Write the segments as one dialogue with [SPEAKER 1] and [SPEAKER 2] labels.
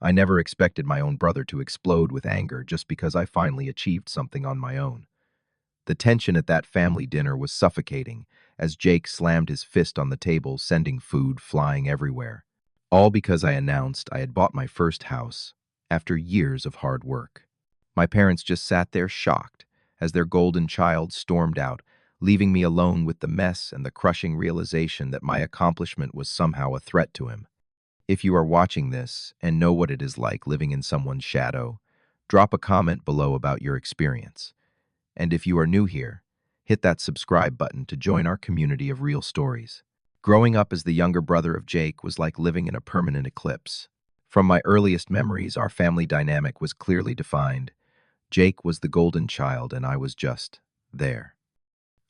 [SPEAKER 1] I never expected my own brother to explode with anger just because I finally achieved something on my own. The tension at that family dinner was suffocating as Jake slammed his fist on the table, sending food flying everywhere. All because I announced I had bought my first house after years of hard work. My parents just sat there shocked as their golden child stormed out, leaving me alone with the mess and the crushing realization that my accomplishment was somehow a threat to him. If you are watching this and know what it is like living in someone's shadow, drop a comment below about your experience. And if you are new here, hit that subscribe button to join our community of real stories. Growing up as the younger brother of Jake was like living in a permanent eclipse. From my earliest memories, our family dynamic was clearly defined. Jake was the golden child, and I was just there.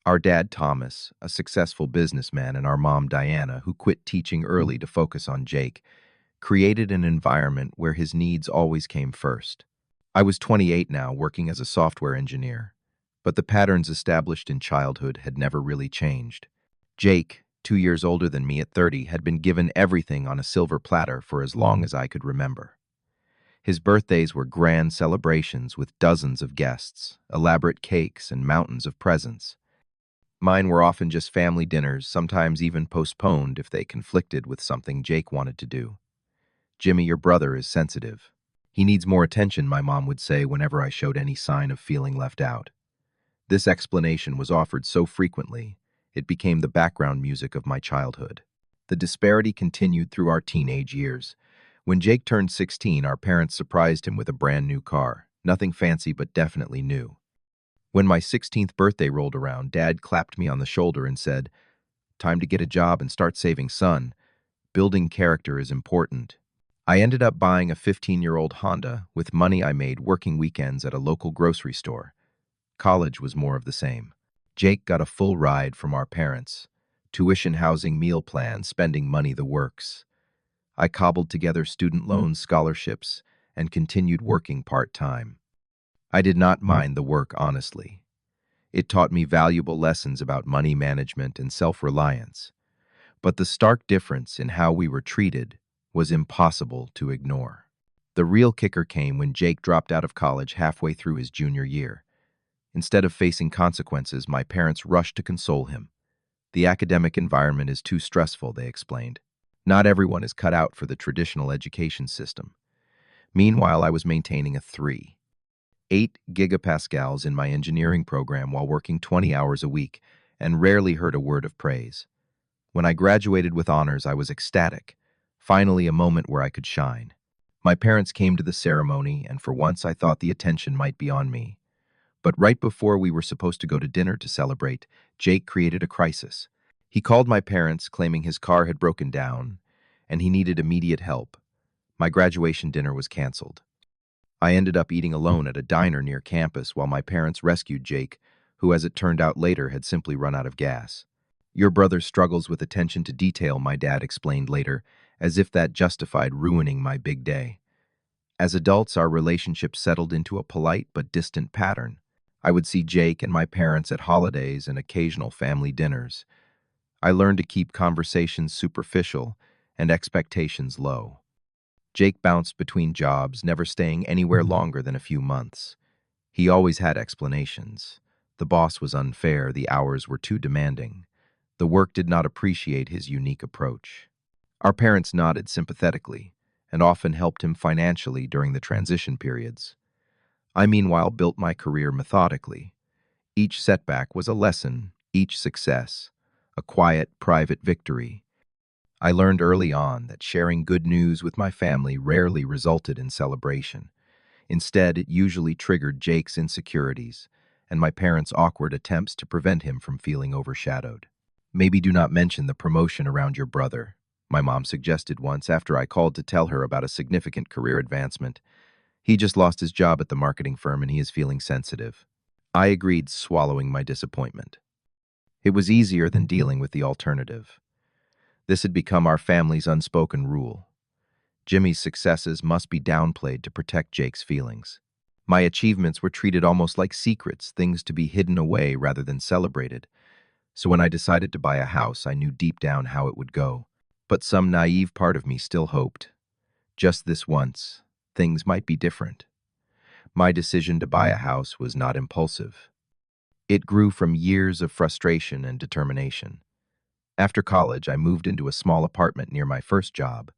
[SPEAKER 1] Our dad, Thomas, a successful businessman, and our mom, Diana, who quit teaching early to focus on Jake, created an environment where his needs always came first. I was 28 now, working as a software engineer, but the patterns established in childhood had never really changed. Jake, 2 years older than me at 30, had been given everything on a silver platter for as long as I could remember. His birthdays were grand celebrations with dozens of guests, elaborate cakes, and mountains of presents. Mine were often just family dinners, sometimes even postponed if they conflicted with something Jake wanted to do. "Jimmy, your brother is sensitive. He needs more attention," my mom would say whenever I showed any sign of feeling left out. This explanation was offered so frequently, it became the background music of my childhood. The disparity continued through our teenage years. When Jake turned 16, our parents surprised him with a brand new car. Nothing fancy, but definitely new. When my 16th birthday rolled around, Dad clapped me on the shoulder and said, "Time to get a job and start saving, son. Building character is important." I ended up buying a 15-year-old Honda with money I made working weekends at a local grocery store. College was more of the same. Jake got a full ride from our parents. Tuition, housing, meal plans, spending money, the works. I cobbled together student loans, scholarships, and continued working part-time. I did not mind the work, honestly. It taught me valuable lessons about money management and self-reliance. But the stark difference in how we were treated was impossible to ignore. The real kicker came when Jake dropped out of college halfway through his junior year. Instead of facing consequences, my parents rushed to console him. "The academic environment is too stressful," they explained. "Not everyone is cut out for the traditional education system." Meanwhile, I was maintaining a 3.8 gigapascals in my engineering program while working 20 hours a week, and rarely heard a word of praise. When I graduated with honors, I was ecstatic. Finally, a moment where I could shine. My parents came to the ceremony, and for once I thought the attention might be on me. But right before we were supposed to go to dinner to celebrate, Jake created a crisis. He called my parents, claiming his car had broken down, and he needed immediate help. My graduation dinner was canceled. I ended up eating alone at a diner near campus while my parents rescued Jake, who, as it turned out later, had simply run out of gas. "Your brother struggles with attention to detail," my dad explained later, as if that justified ruining my big day. As adults, our relationship settled into a polite but distant pattern. I would see Jake and my parents at holidays and occasional family dinners. I learned to keep conversations superficial and expectations low. Jake bounced between jobs, never staying anywhere longer than a few months. He always had explanations. The boss was unfair, the hours were too demanding. The work did not appreciate his unique approach. Our parents nodded sympathetically and often helped him financially during the transition periods. I, meanwhile, built my career methodically. Each setback was a lesson, each success, a quiet, private victory. I learned early on that sharing good news with my family rarely resulted in celebration. Instead, it usually triggered Jake's insecurities and my parents' awkward attempts to prevent him from feeling overshadowed. "Maybe do not mention the promotion around your brother," my mom suggested once after I called to tell her about a significant career advancement. "He just lost his job at the marketing firm and he is feeling sensitive." I agreed, swallowing my disappointment. It was easier than dealing with the alternative. This had become our family's unspoken rule. Jimmy's successes must be downplayed to protect Jake's feelings. My achievements were treated almost like secrets, things to be hidden away rather than celebrated. So when I decided to buy a house, I knew deep down how it would go. But some naive part of me still hoped. Just this once, things might be different. My decision to buy a house was not impulsive. It grew from years of frustration and determination. After college, I moved into a small apartment near my first job.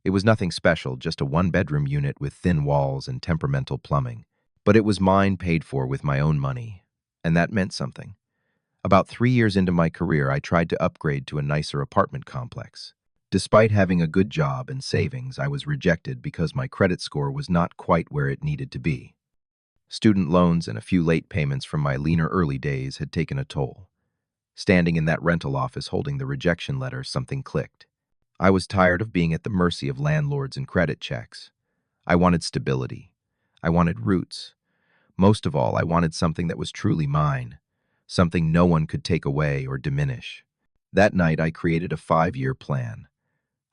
[SPEAKER 1] It was nothing special, just a one-bedroom unit with thin walls and temperamental plumbing. But it was mine, paid for with my own money, and that meant something. About 3 years into my career, I tried to upgrade to a nicer apartment complex. Despite having a good job and savings, I was rejected because my credit score was not quite where it needed to be. Student loans and a few late payments from my leaner early days had taken a toll. Standing in that rental office holding the rejection letter, something clicked. I was tired of being at the mercy of landlords and credit checks. I wanted stability. I wanted roots. Most of all, I wanted something that was truly mine, something no one could take away or diminish. That night, I created a 5-year plan.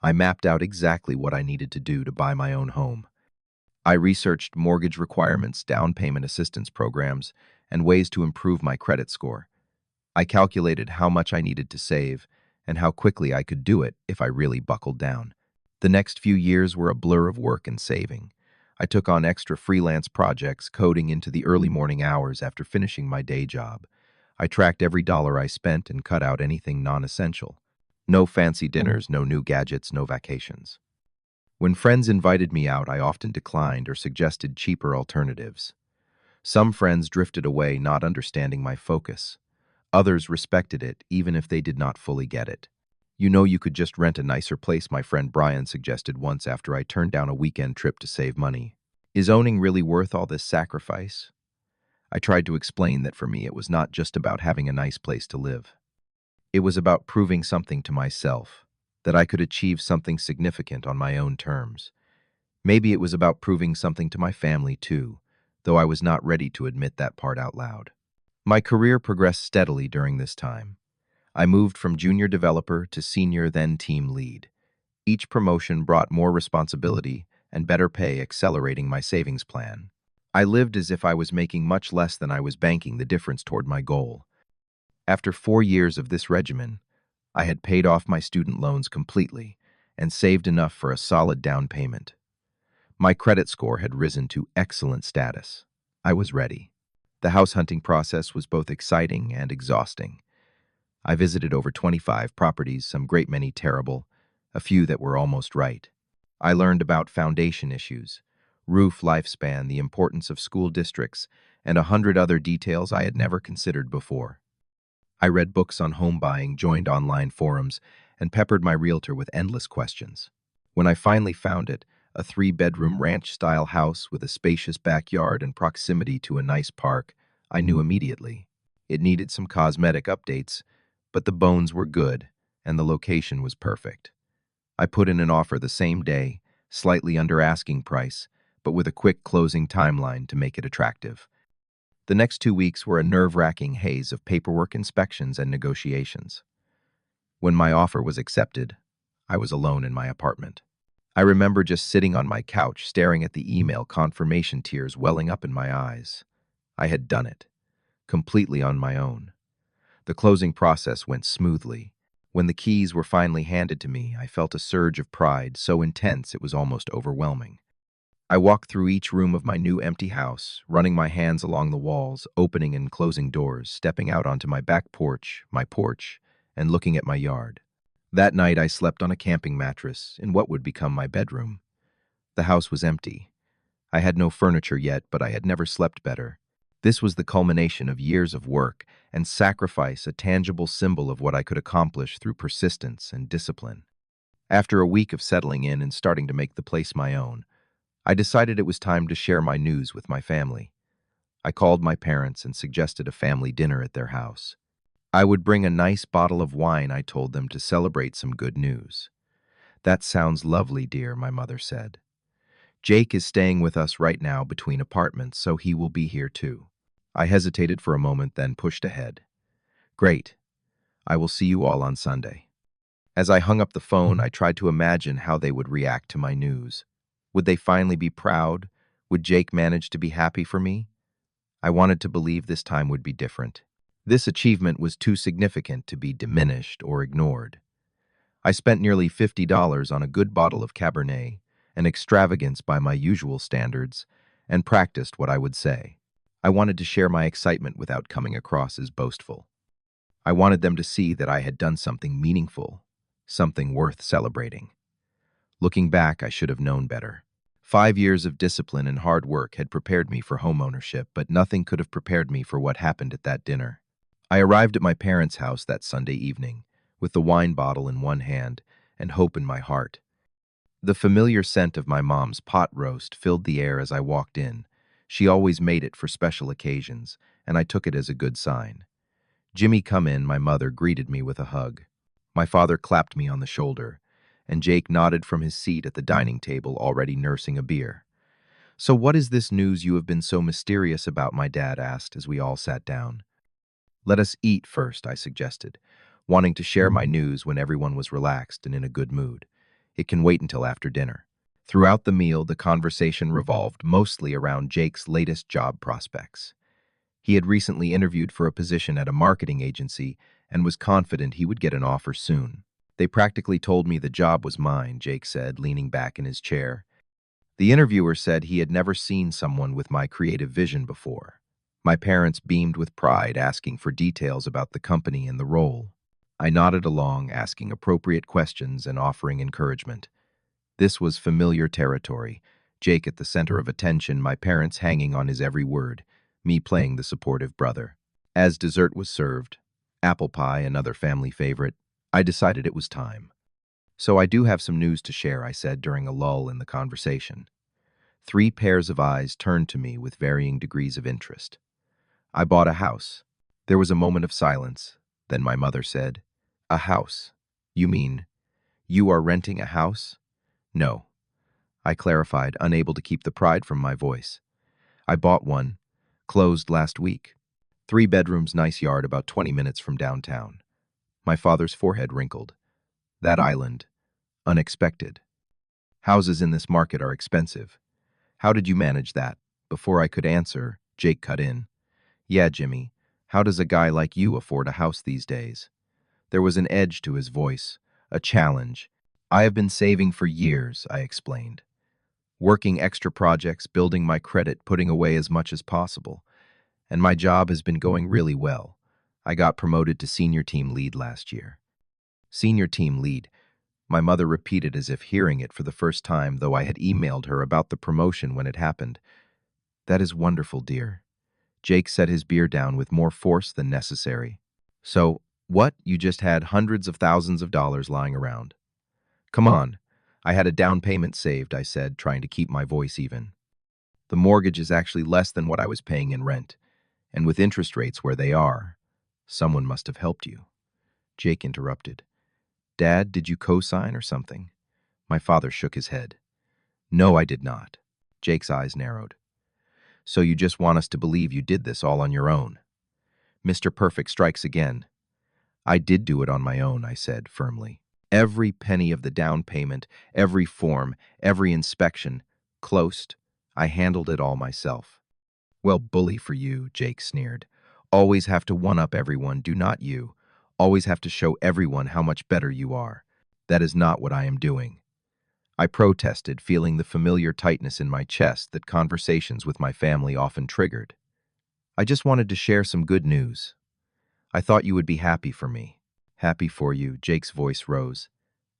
[SPEAKER 1] I mapped out exactly what I needed to do to buy my own home. I researched mortgage requirements, down payment assistance programs, and ways to improve my credit score. I calculated how much I needed to save and how quickly I could do it if I really buckled down. The next few years were a blur of work and saving. I took on extra freelance projects, coding into the early morning hours after finishing my day job. I tracked every dollar I spent and cut out anything non-essential. No fancy dinners, no new gadgets, no vacations. When friends invited me out, I often declined or suggested cheaper alternatives. Some friends drifted away, not understanding my focus. Others respected it, even if they did not fully get it. You could just rent a nicer place, my friend Brian suggested once after I turned down a weekend trip to save money. Is owning really worth all this sacrifice? I tried to explain that for me it was not just about having a nice place to live. It was about proving something to myself, that I could achieve something significant on my own terms. Maybe it was about proving something to my family too, though I was not ready to admit that part out loud. My career progressed steadily during this time. I moved from junior developer to senior, then team lead. Each promotion brought more responsibility and better pay, accelerating my savings plan. I lived as if I was making much less than I was banking, the difference toward my goal. After 4 years of this regimen, I had paid off my student loans completely and saved enough for a solid down payment. My credit score had risen to excellent status. I was ready. The house hunting process was both exciting and exhausting. I visited over 25 properties, some great many terrible, a few that were almost right. I learned about foundation issues, roof lifespan, the importance of school districts, and 100 other details I had never considered before. I read books on home buying, joined online forums, and peppered my realtor with endless questions. When I finally found it, a 3-bedroom ranch-style house with a spacious backyard and proximity to a nice park, I knew immediately. It needed some cosmetic updates, but the bones were good, and the location was perfect. I put in an offer the same day, slightly under asking price, but with a quick closing timeline to make it attractive. The next 2 weeks were a nerve-wracking haze of paperwork, inspections, and negotiations. When my offer was accepted, I was alone in my apartment. I remember just sitting on my couch, staring at the email confirmation, tears welling up in my eyes. I had done it, completely on my own. The closing process went smoothly. When the keys were finally handed to me, I felt a surge of pride, so intense it was almost overwhelming. I walked through each room of my new empty house, running my hands along the walls, opening and closing doors, stepping out onto my back porch, and looking at my yard. That night I slept on a camping mattress in what would become my bedroom. The house was empty. I had no furniture yet, but I had never slept better. This was the culmination of years of work and sacrifice, a tangible symbol of what I could accomplish through persistence and discipline. After a week of settling in and starting to make the place my own, I decided it was time to share my news with my family. I called my parents and suggested a family dinner at their house. I would bring a nice bottle of wine, I told them, to celebrate some good news. "That sounds lovely, dear," my mother said. "Jake is staying with us right now between apartments, so he will be here too." I hesitated for a moment, then pushed ahead. "Great. I will see you all on Sunday." As I hung up the phone, I tried to imagine how they would react to my news. Would they finally be proud? Would Jake manage to be happy for me? I wanted to believe this time would be different. This achievement was too significant to be diminished or ignored. I spent nearly $50 on a good bottle of Cabernet an extravagance by my usual standards, and practiced what I would say. I wanted to share my excitement without coming across as boastful. I wanted them to see that I had done something meaningful, something worth celebrating. Looking back, I should have known better. 5 years of discipline and hard work had prepared me for homeownership, but nothing could have prepared me for what happened at that dinner. I arrived at my parents' house that Sunday evening, with the wine bottle in one hand and hope in my heart. The familiar scent of my mom's pot roast filled the air as I walked in. She always made it for special occasions, and I took it as a good sign. "Jimmy, come in," my mother greeted me with a hug. My father clapped me on the shoulder, and Jake nodded from his seat at the dining table, already nursing a beer. "So what is this news you have been so mysterious about?" my dad asked as we all sat down. "Let us eat first," I suggested, wanting to share my news when everyone was relaxed and in a good mood. "It can wait until after dinner." Throughout the meal, the conversation revolved mostly around Jake's latest job prospects. He had recently interviewed for a position at a marketing agency and was confident he would get an offer soon. "They practically told me the job was mine," Jake said, leaning back in his chair. The interviewer said he had never seen someone with my creative vision before. My parents beamed with pride, asking for details about the company and the role. I nodded along, asking appropriate questions and offering encouragement. This was familiar territory, Jake at the center of attention, my parents hanging on his every word, me playing the supportive brother. As dessert was served, apple pie, another family favorite, I decided it was time. "So I do have some news to share," I said during a lull in the conversation. 3 pairs of eyes turned to me with varying degrees of interest. "I bought a house." There was a moment of silence. Then my mother said, "A house? You mean you are renting a house?" "No," I clarified, unable to keep the pride from my voice. "I bought one, closed last week. 3 bedrooms, nice yard, about 20 minutes from downtown." My father's forehead wrinkled. "That island. Unexpected. Houses in this market are expensive. How did you manage that?" Before I could answer, Jake cut in. "Yeah, Jimmy, how does a guy like you afford a house these days?" There was an edge to his voice, a challenge. "I have been saving for years," I explained. "Working extra projects, building my credit, putting away as much as possible. And my job has been going really well. I got promoted to senior team lead last year." "Senior team lead," my mother repeated as if hearing it for the first time, though I had emailed her about the promotion when it happened. "That is wonderful, dear." Jake set his beer down with more force than necessary. "So, what? You just had hundreds of thousands of dollars lying around?" "Come on. I had a down payment saved," I said, trying to keep my voice even. "The mortgage is actually less than what I was paying in rent. And with interest rates where they are, someone must have helped you." Jake interrupted. "Dad, did you co-sign or something?" My father shook his head. "No, I did not." Jake's eyes narrowed. "So you just want us to believe you did this all on your own?" Mr. Perfect strikes again. "I did do it on my own," I said firmly. "Every penny of the down payment, every form, every inspection, closed. I handled it all myself." "Well, bully for you," Jake sneered. "Always have to one-up everyone, do not you? Always have to show everyone how much better you are. That is not what I am doing." I protested, feeling the familiar tightness in my chest that conversations with my family often triggered. "I just wanted to share some good news. I thought you would be happy for me." "Happy for you," Jake's voice rose.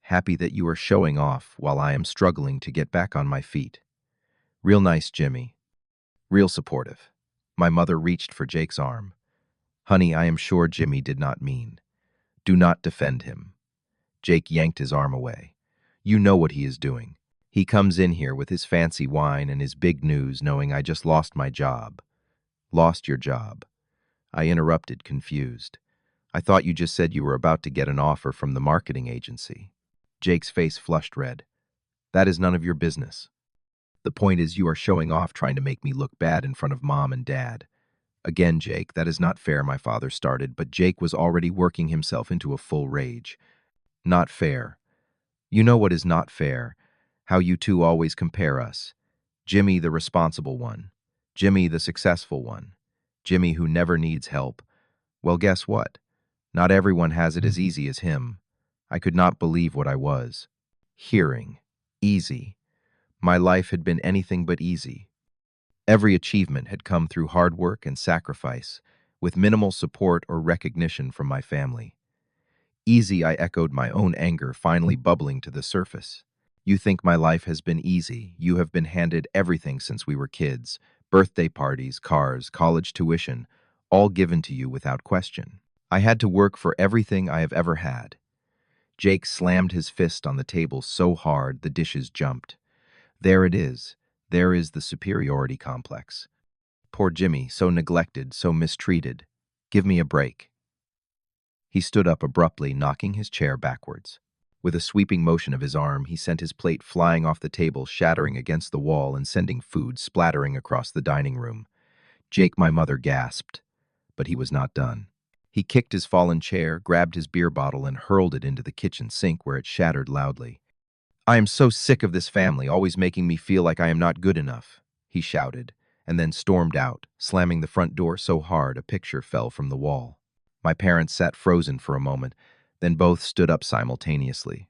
[SPEAKER 1] "Happy that you are showing off while I am struggling to get back on my feet. Real nice, Jimmy. Real supportive." My mother reached for Jake's arm. "Honey, I am sure Jimmy did not mean. Do not defend him." Jake yanked his arm away. "You know what he is doing. He comes in here with his fancy wine and his big news, knowing I just lost my job." "Lost your job?" I interrupted, confused. "I thought you just said you were about to get an offer from the marketing agency." Jake's face flushed red. "That is none of your business. The point is you are showing off, trying to make me look bad in front of Mom and Dad." "Again, Jake, that is not fair," my father started, but Jake was already working himself into a full rage. "Not fair. You know what is not fair? How you two always compare us. Jimmy, the responsible one. Jimmy, the successful one. Jimmy, who never needs help. Well, guess what? Not everyone has it as easy as him." I could not believe what I was hearing. Easy. My life had been anything but easy. Every achievement had come through hard work and sacrifice, with minimal support or recognition from my family. Easy, I echoed, my own anger finally bubbling to the surface. You think my life has been easy. You have been handed everything since we were kids: birthday parties, cars, college tuition, all given to you without question. I had to work for everything I have ever had. Jake slammed his fist on the table so hard the dishes jumped. There it is. There is the superiority complex. Poor Jimmy, so neglected, so mistreated. Give me a break. He stood up abruptly, knocking his chair backwards. With a sweeping motion of his arm, he sent his plate flying off the table, shattering against the wall and sending food splattering across the dining room. Jake, my mother, gasped, but he was not done. He kicked his fallen chair, grabbed his beer bottle, and hurled it into the kitchen sink, where it shattered loudly. I am so sick of this family, always making me feel like I am not good enough, he shouted, and then stormed out, slamming the front door so hard a picture fell from the wall. My parents sat frozen for a moment, then both stood up simultaneously.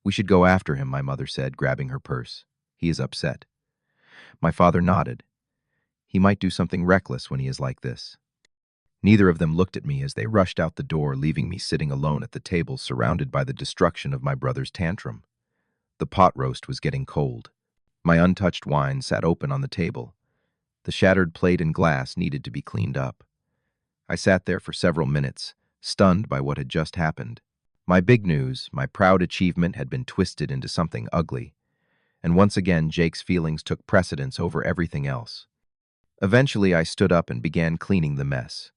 [SPEAKER 1] We should go after him, my mother said, grabbing her purse. He is upset. My father nodded. He might do something reckless when he is like this. Neither of them looked at me as they rushed out the door, leaving me sitting alone at the table, surrounded by the destruction of my brother's tantrum. The pot roast was getting cold. My untouched wine sat open on the table. The shattered plate and glass needed to be cleaned up. I sat there for several minutes, stunned by what had just happened. My big news, my proud achievement, had been twisted into something ugly, and once again Jake's feelings took precedence over everything else. Eventually, I stood up and began cleaning the mess.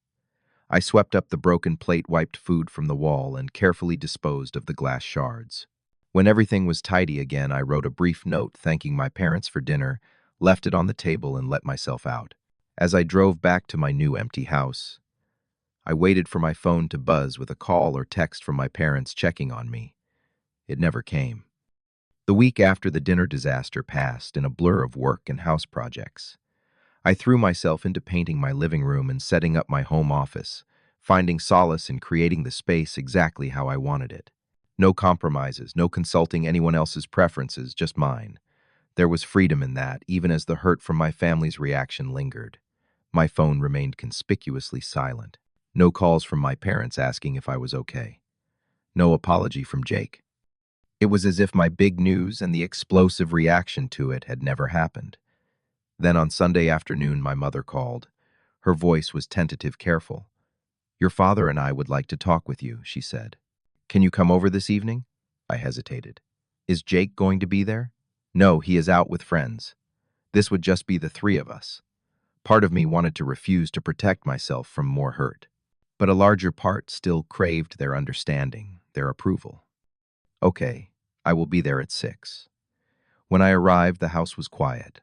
[SPEAKER 1] I swept up the broken plate, wiped food from the wall, and carefully disposed of the glass shards. When everything was tidy again, I wrote a brief note thanking my parents for dinner, left it on the table, and let myself out. As I drove back to my new empty house, I waited for my phone to buzz with a call or text from my parents checking on me. It never came. The week after the dinner disaster passed in a blur of work and house projects. I threw myself into painting my living room and setting up my home office, finding solace in creating the space exactly how I wanted it. No compromises, no consulting anyone else's preferences, just mine. There was freedom in that, even as the hurt from my family's reaction lingered. My phone remained conspicuously silent. No calls from my parents asking if I was okay. No apology from Jake. It was as if my big news and the explosive reaction to it had never happened. Then on Sunday afternoon, my mother called. Her voice was tentative, careful. Your father and I would like to talk with you, she said. Can you come over this evening? I hesitated. Is Jake going to be there? No, he is out with friends. This would just be the three of us. Part of me wanted to refuse to protect myself from more hurt, but a larger part still craved their understanding, their approval. Okay, I will be there at 6. When I arrived, the house was quiet.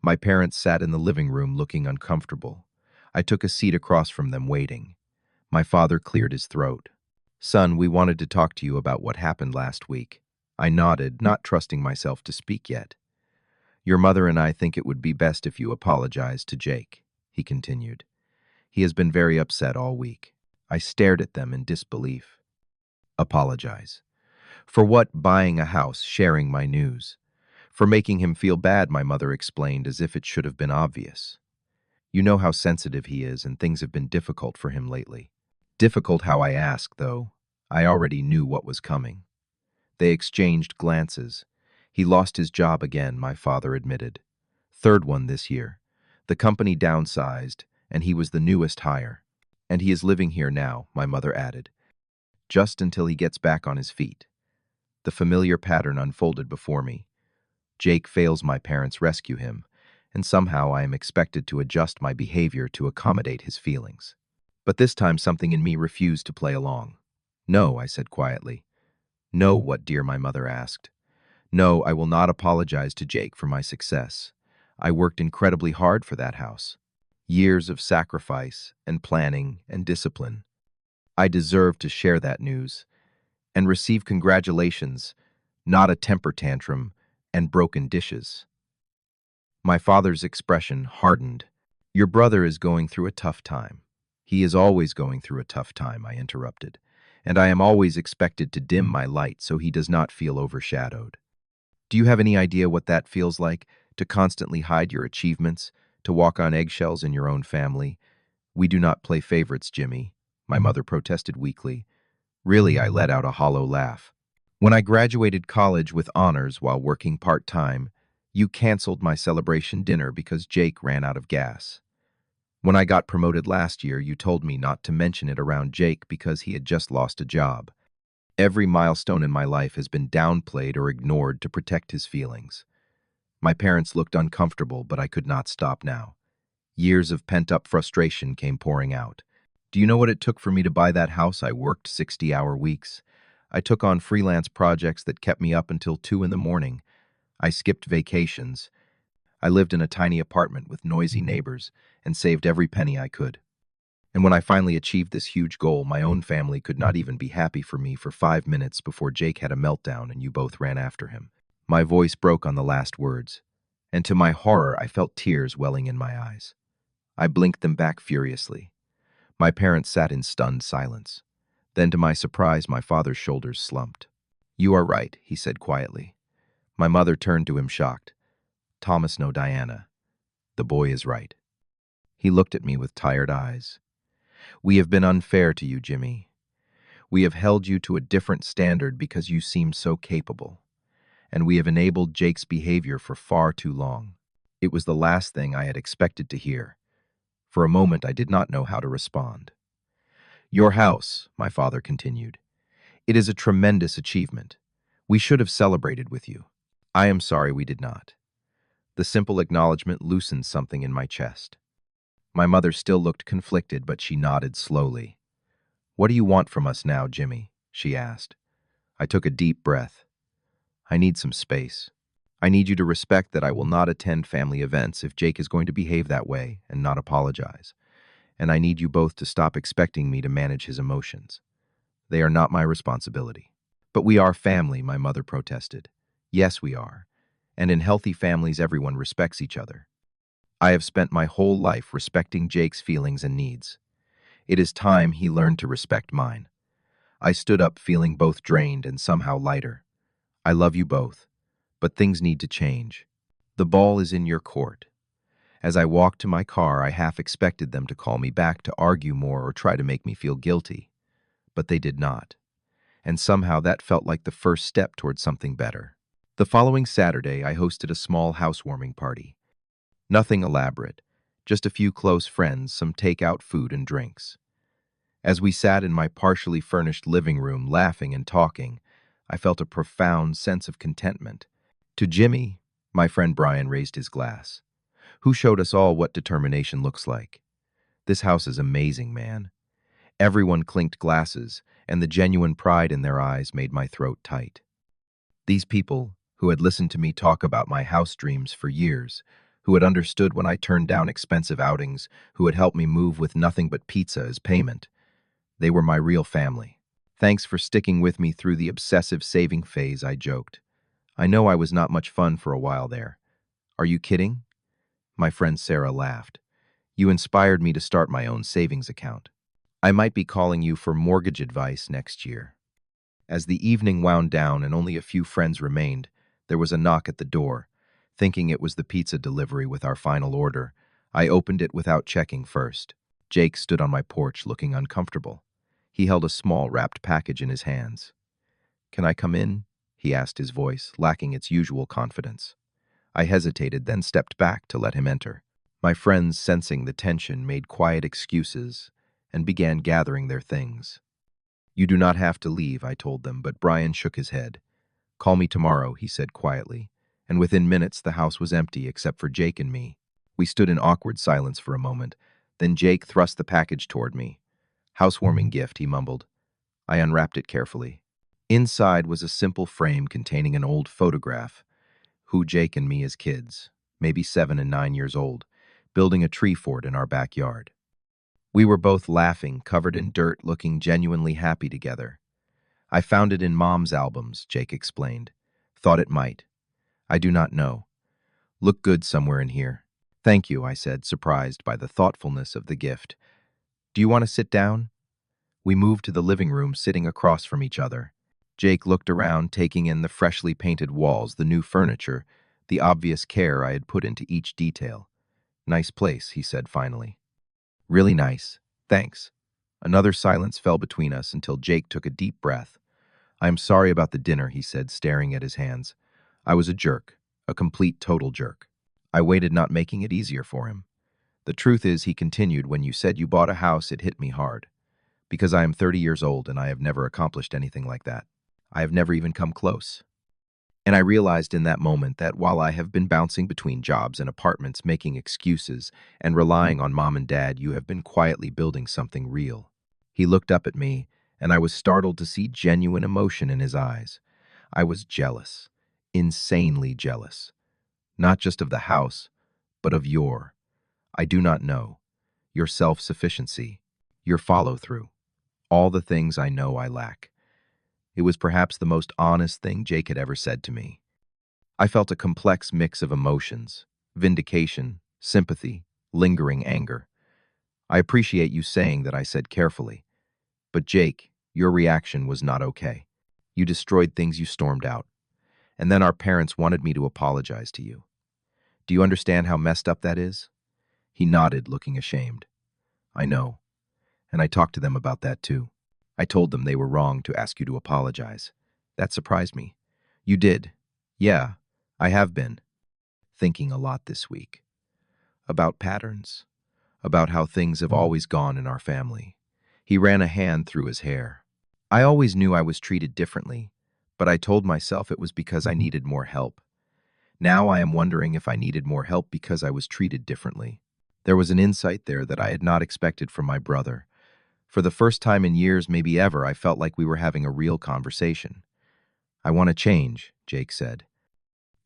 [SPEAKER 1] My parents sat in the living room looking uncomfortable. I took a seat across from them, waiting. My father cleared his throat. Son, we wanted to talk to you about what happened last week. I nodded, not trusting myself to speak yet. Your mother and I think it would be best if you apologize to Jake, he continued. He has been very upset all week. I stared at them in disbelief. Apologize. For what? Buying a house, sharing my news. For making him feel bad, my mother explained, as if it should have been obvious. You know how sensitive he is, and things have been difficult for him lately. Difficult how, I asked, though. I already knew what was coming. They exchanged glances. He lost his job again, my father admitted. Third one this year. The company downsized, and he was the newest hire. And he is living here now, my mother added. Just until he gets back on his feet. The familiar pattern unfolded before me. Jake fails, my parents rescue him, and somehow I am expected to adjust my behavior to accommodate his feelings. But this time something in me refused to play along. No, I said quietly. No, what, dear? My mother asked. No, I will not apologize to Jake for my success. I worked incredibly hard for that house. Years of sacrifice and planning and discipline. I deserve to share that news and receive congratulations, not a temper tantrum and broken dishes. My father's expression hardened. Your brother is going through a tough time. He is always going through a tough time, I interrupted, and I am always expected to dim my light so he does not feel overshadowed. Do you have any idea what that feels like? To constantly hide your achievements? To walk on eggshells in your own family? We do not play favorites, Jimmy, my mother protested weakly. Really, I let out a hollow laugh. When I graduated college with honors while working part-time, you canceled my celebration dinner because Jake ran out of gas. When I got promoted last year, you told me not to mention it around Jake because he had just lost a job. Every milestone in my life has been downplayed or ignored to protect his feelings. My parents looked uncomfortable, but I could not stop now. Years of pent-up frustration came pouring out. Do you know what it took for me to buy that house? I worked 60-hour weeks. I took on freelance projects that kept me up until 2 in the morning. I skipped vacations. I lived in a tiny apartment with noisy neighbors and saved every penny I could. And when I finally achieved this huge goal, my own family could not even be happy for me for 5 minutes before Jake had a meltdown and you both ran after him. My voice broke on the last words, and to my horror, I felt tears welling in my eyes. I blinked them back furiously. My parents sat in stunned silence. Then, to my surprise, my father's shoulders slumped. "You are right," he said quietly. My mother turned to him shocked. "Thomas, no Diana. The boy is right." He looked at me with tired eyes. "We have been unfair to you, Jimmy. We have held you to a different standard because you seem so capable. And we have enabled Jake's behavior for far too long." It was the last thing I had expected to hear. For a moment, I did not know how to respond. "Your house," my father continued. "It is a tremendous achievement. We should have celebrated with you. I am sorry we did not." The simple acknowledgement loosened something in my chest. My mother still looked conflicted, but she nodded slowly. "What do you want from us now, Jimmy?" she asked. I took a deep breath. "I need some space. I need you to respect that I will not attend family events if Jake is going to behave that way and not apologize. And I need you both to stop expecting me to manage his emotions. They are not my responsibility." "But we are family," my mother protested. "Yes, we are. And in healthy families, everyone respects each other. I have spent my whole life respecting Jake's feelings and needs. It is time he learned to respect mine." I stood up, feeling both drained and somehow lighter. "I love you both, but things need to change. The ball is in your court." As I walked to my car, I half expected them to call me back to argue more or try to make me feel guilty. But they did not. And somehow that felt like the first step towards something better. The following Saturday, I hosted a small housewarming party. Nothing elaborate, just a few close friends, some takeout food and drinks. As we sat in my partially furnished living room laughing and talking, I felt a profound sense of contentment. To Jimmy, my friend Brian raised his glass. "Who showed us all what determination looks like. This house is amazing, man." Everyone clinked glasses, and the genuine pride in their eyes made my throat tight. These people, who had listened to me talk about my house dreams for years, who had understood when I turned down expensive outings, who had helped me move with nothing but pizza as payment, they were my real family. "Thanks for sticking with me through the obsessive saving phase," I joked. "I know I was not much fun for a while there." "Are you kidding?" My friend Sarah laughed. "You inspired me to start my own savings account. I might be calling you for mortgage advice next year." As the evening wound down and only a few friends remained, there was a knock at the door. Thinking it was the pizza delivery with our final order, I opened it without checking first. Jake stood on my porch looking uncomfortable. He held a small wrapped package in his hands. "Can I come in?" he asked, his voice lacking its usual confidence. I hesitated, then stepped back to let him enter. My friends, sensing the tension, made quiet excuses and began gathering their things. "You do not have to leave," I told them, but Brian shook his head. "Call me tomorrow," he said quietly, and within minutes the house was empty except for Jake and me. We stood in awkward silence for a moment. Then Jake thrust the package toward me. "Housewarming gift," he mumbled. I unwrapped it carefully. Inside was a simple frame containing an old photograph. Jake and me as kids, maybe 7 and 9 years old, building a tree fort in our backyard. We were both laughing, covered in dirt, looking genuinely happy together. "I found it in Mom's albums," Jake explained. "Thought it might. I do not know. Look good somewhere in here." "Thank you," I said, surprised by the thoughtfulness of the gift. "Do you want to sit down?" We moved to the living room, sitting across from each other. Jake looked around, taking in the freshly painted walls, the new furniture, the obvious care I had put into each detail. Nice place, he said finally. Really nice. Thanks. Another silence fell between us until Jake took a deep breath. I am sorry about the dinner, he said, staring at his hands. I was a jerk, a complete total jerk. I waited, not making it easier for him. The truth is, he continued, when you said you bought a house, it hit me hard. Because I am 30 years old and I have never accomplished anything like that. I have never even come close. And I realized in that moment that while I have been bouncing between jobs and apartments, making excuses, and relying on mom and dad, you have been quietly building something real. He looked up at me, and I was startled to see genuine emotion in his eyes. I was jealous, insanely jealous. Not just of the house, but of I do not know, your self-sufficiency, your follow-through, all the things I know I lack. It was perhaps the most honest thing Jake had ever said to me. I felt a complex mix of emotions, vindication, sympathy, lingering anger. I appreciate you saying that, I said carefully. But Jake, your reaction was not okay. You destroyed things, you stormed out. And then our parents wanted me to apologize to you. Do you understand how messed up that is? He nodded, looking ashamed. I know. And I talked to them about that too. I told them they were wrong to ask you to apologize. That surprised me. You did. Yeah, I have been thinking a lot this week. About patterns. About how things have always gone in our family. He ran a hand through his hair. I always knew I was treated differently, but I told myself it was because I needed more help. Now I am wondering if I needed more help because I was treated differently. There was an insight there that I had not expected from my brother. For the first time in years, maybe ever, I felt like we were having a real conversation. I want to change, Jake said.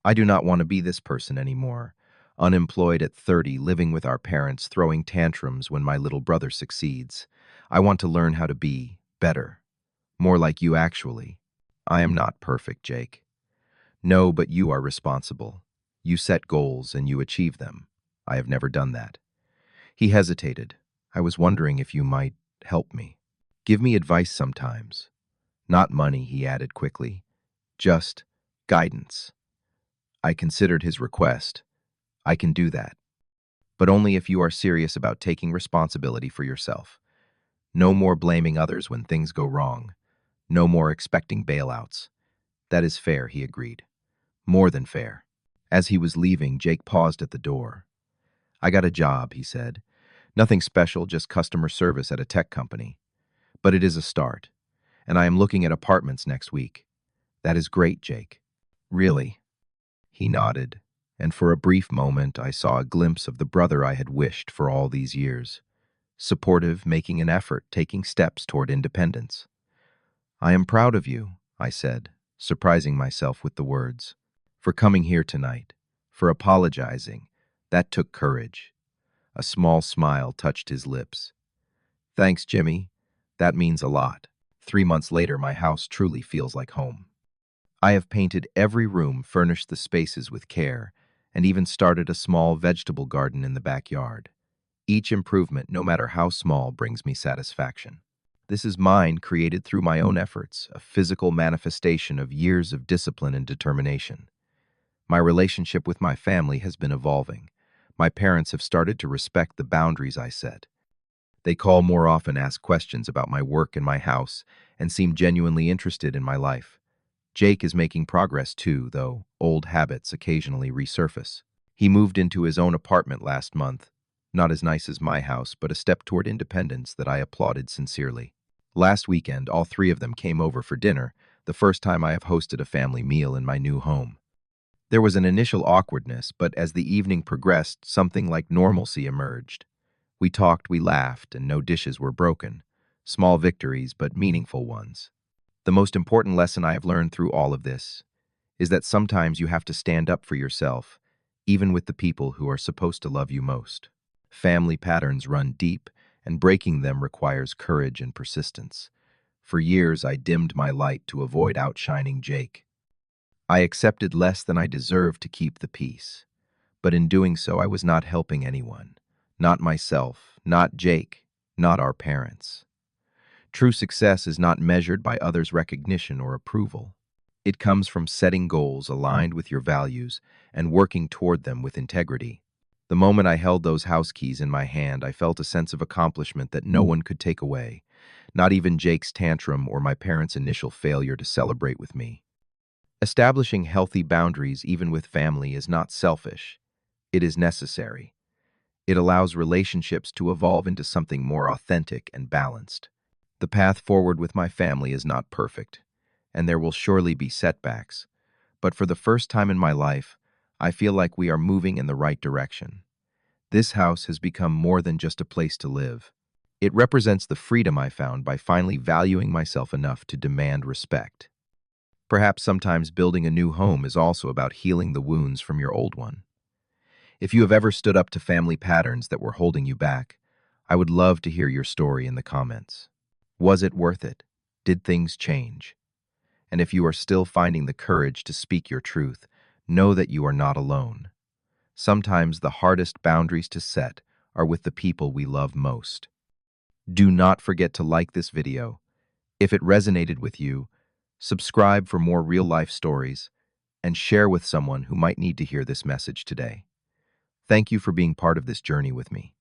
[SPEAKER 1] I do not want to be this person anymore. Unemployed at 30, living with our parents, throwing tantrums when my little brother succeeds. I want to learn how to be better. More like you, actually. I am not perfect, Jake. No, but you are responsible. You set goals and you achieve them. I have never done that. He hesitated. I was wondering if you might help me. Give me advice sometimes. Not money, he added quickly. Just guidance. I considered his request. I can do that. But only if you are serious about taking responsibility for yourself. No more blaming others when things go wrong. No more expecting bailouts. That is fair, he agreed. More than fair. As he was leaving, Jake paused at the door. I got a job, he said. Nothing special, just customer service at a tech company. But it is a start. And I am looking at apartments next week. That is great, Jake. Really? He nodded, and for a brief moment I saw a glimpse of the brother I had wished for all these years. Supportive, making an effort, taking steps toward independence. I am proud of you, I said, surprising myself with the words. For coming here tonight. For apologizing. That took courage. A small smile touched his lips. Thanks, Jimmy. That means a lot. 3 months later, my house truly feels like home. I have painted every room, furnished the spaces with care, and even started a small vegetable garden in the backyard. Each improvement, no matter how small, brings me satisfaction. This is mine, created through my own efforts, a physical manifestation of years of discipline and determination. My relationship with my family has been evolving. My parents have started to respect the boundaries I set. They call more often, ask questions about my work and my house, and seem genuinely interested in my life. Jake is making progress too, though old habits occasionally resurface. He moved into his own apartment last month. Not as nice as my house, but a step toward independence that I applauded sincerely. Last weekend, all 3 of them came over for dinner, the first time I have hosted a family meal in my new home. There was an initial awkwardness, but as the evening progressed, something like normalcy emerged. We talked, we laughed, and no dishes were broken. Small victories, but meaningful ones. The most important lesson I have learned through all of this is that sometimes you have to stand up for yourself, even with the people who are supposed to love you most. Family patterns run deep, and breaking them requires courage and persistence. For years, I dimmed my light to avoid outshining Jake. I accepted less than I deserved to keep the peace. But in doing so, I was not helping anyone. Not myself, not Jake, not our parents. True success is not measured by others' recognition or approval. It comes from setting goals aligned with your values and working toward them with integrity. The moment I held those house keys in my hand, I felt a sense of accomplishment that no one could take away, not even Jake's tantrum or my parents' initial failure to celebrate with me. Establishing healthy boundaries, even with family, is not selfish. It is necessary. It allows relationships to evolve into something more authentic and balanced. The path forward with my family is not perfect, and there will surely be setbacks. But for the first time in my life, I feel like we are moving in the right direction. This house has become more than just a place to live. It represents the freedom I found by finally valuing myself enough to demand respect. Perhaps sometimes building a new home is also about healing the wounds from your old one. If you have ever stood up to family patterns that were holding you back, I would love to hear your story in the comments. Was it worth it? Did things change? And if you are still finding the courage to speak your truth, know that you are not alone. Sometimes the hardest boundaries to set are with the people we love most. Do not forget to like this video. If it resonated with you, subscribe for more real-life stories and share with someone who might need to hear this message today. Thank you for being part of this journey with me.